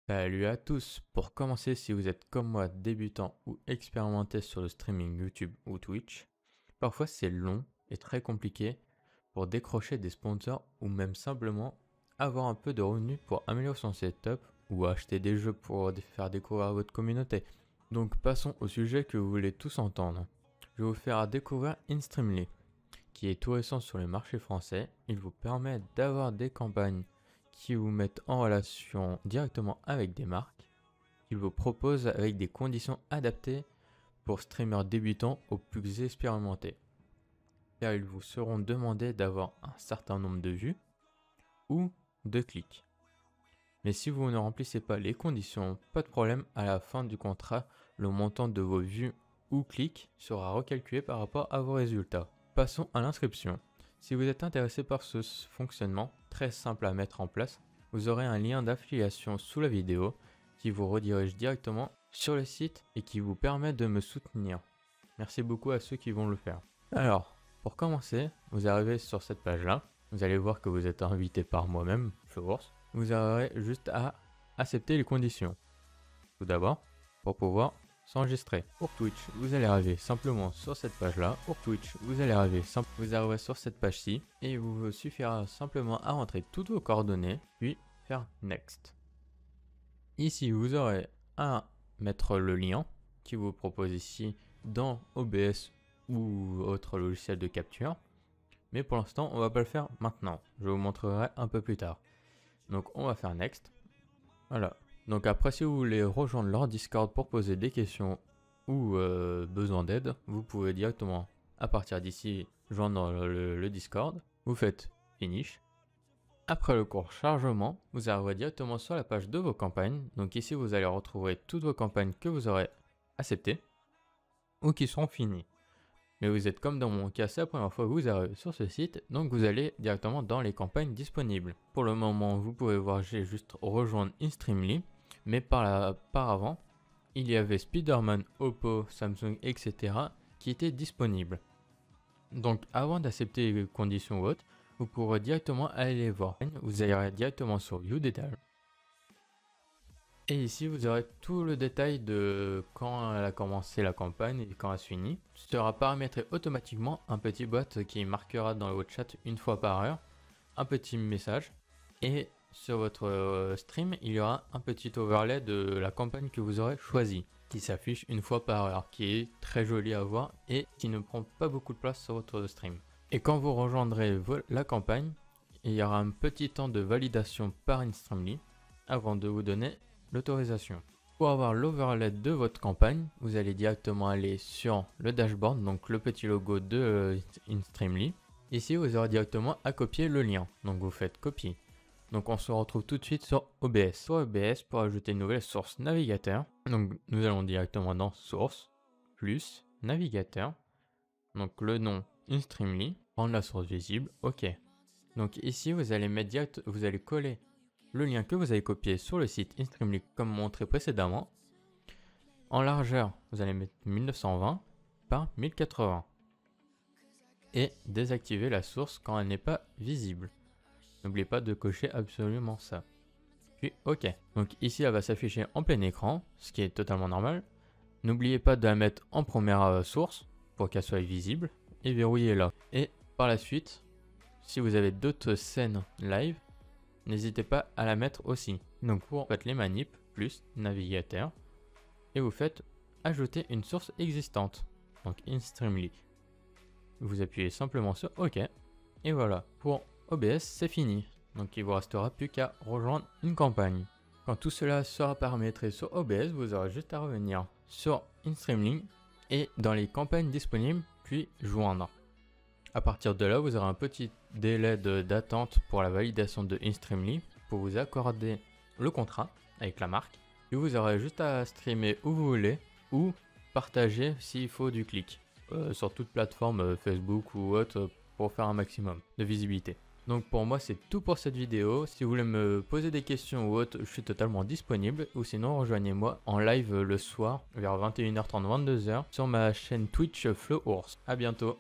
Salut à tous. Pour commencer, si vous êtes comme moi débutant ou expérimenté sur le streaming YouTube ou Twitch, parfois c'est long et très compliqué pour décrocher des sponsors ou même simplement avoir un peu de revenus pour améliorer son setup ou acheter des jeux pour faire découvrir à votre communauté. Donc passons au sujet que vous voulez tous entendre. Je vais vous faire découvrir InStreamly, qui est tout récent sur le marché français. Il vous permet d'avoir des campagnes qui vous mettent en relation directement avec des marques, qu'ils vous proposent avec des conditions adaptées pour streamers débutants aux plus expérimentés. Car ils vous seront demandés d'avoir un certain nombre de vues ou de clics. Mais si vous ne remplissez pas les conditions, pas de problème, à la fin du contrat, le montant de vos vues ou clics sera recalculé par rapport à vos résultats. Passons à l'inscription. Si vous êtes intéressé par ce fonctionnement très simple à mettre en place, vous aurez un lien d'affiliation sous la vidéo qui vous redirige directement sur le site et qui vous permet de me soutenir. Merci beaucoup à ceux qui vont le faire. Alors, pour commencer, vous arrivez sur cette page-là. Vous allez voir que vous êtes invité par moi-même, Flours. Vous aurez juste à accepter les conditions. Tout d'abord, pour pouvoir s'enregistrer. Pour Twitch, vous allez arriver simplement sur cette page-là. Pour Twitch, vous allez arriver sur cette page-ci et il vous suffira simplement à rentrer toutes vos coordonnées, puis faire Next. Ici, vous aurez à mettre le lien qui vous propose ici dans OBS ou autre logiciel de capture. Mais pour l'instant, on va pas le faire maintenant. Je vous montrerai un peu plus tard. Donc on va faire Next. Voilà. Donc après, si vous voulez rejoindre leur Discord pour poser des questions ou besoin d'aide, vous pouvez directement, à partir d'ici, joindre le Discord. Vous faites Finish. Après le court chargement, vous arriverez directement sur la page de vos campagnes. Donc ici, vous allez retrouver toutes vos campagnes que vous aurez acceptées ou qui seront finies. Mais vous êtes comme dans mon cas, c'est la première fois que vous arrivez sur ce site, donc vous allez directement dans les campagnes disponibles. Pour le moment, vous pouvez voir, j'ai juste rejoint InStreamly, mais par avant, il y avait Spider-Man, Oppo, Samsung, etc. qui étaient disponibles. Donc avant d'accepter les conditions ou autres, vous pourrez directement aller les voir. Vous allez directement sur View Detail. Et ici, vous aurez tout le détail de quand elle a commencé la campagne et quand elle se finit. Ce sera paramétré automatiquement un petit bot qui marquera dans votre chat une fois par heure un petit message. Et sur votre stream, il y aura un petit overlay de la campagne que vous aurez choisie qui s'affiche une fois par heure, qui est très joli à voir et qui ne prend pas beaucoup de place sur votre stream. Et quand vous rejoindrez la campagne, il y aura un petit temps de validation par InStreamly avant de vous donner l'autorisation. Pour avoir l'overlay de votre campagne, vous allez directement aller sur le dashboard, donc le petit logo de InStreamly. Ici, vous aurez directement à copier le lien. Donc vous faites copier. Donc on se retrouve tout de suite sur OBS. Sur OBS, pour ajouter une nouvelle source navigateur, donc nous allons directement dans source, plus navigateur. Donc le nom InStreamly, prendre la source visible, ok. Donc ici, vous allez mettre vous allez coller le lien que vous avez copié sur le site InStreamly comme montré précédemment. En largeur, vous allez mettre 1920 par 1080 et désactiver la source quand elle n'est pas visible. N'oubliez pas de cocher absolument ça. Puis OK. Donc ici, elle va s'afficher en plein écran, ce qui est totalement normal. N'oubliez pas de la mettre en première source pour qu'elle soit visible et verrouillez-la. Et par la suite, si vous avez d'autres scènes live, n'hésitez pas à la mettre aussi. Donc vous faites les manips plus navigateur et vous faites ajouter une source existante. Donc InStreamly. Vous appuyez simplement sur OK et voilà. Pour OBS, c'est fini. Donc il vous restera plus qu'à rejoindre une campagne. Quand tout cela sera paramétré sur OBS, vous aurez juste à revenir sur InStreamly et dans les campagnes disponibles, puis joindre. À partir de là, vous aurez un petit délai d'attente pour la validation de InStreamly pour vous accorder le contrat avec la marque. Et vous aurez juste à streamer où vous voulez ou partager s'il faut du clic sur toute plateforme Facebook ou autre pour faire un maximum de visibilité. Donc pour moi c'est tout pour cette vidéo. Si vous voulez me poser des questions ou autre, je suis totalement disponible. Ou sinon rejoignez-moi en live le soir vers 21h30 22h sur ma chaîne Twitch Flours. A bientôt.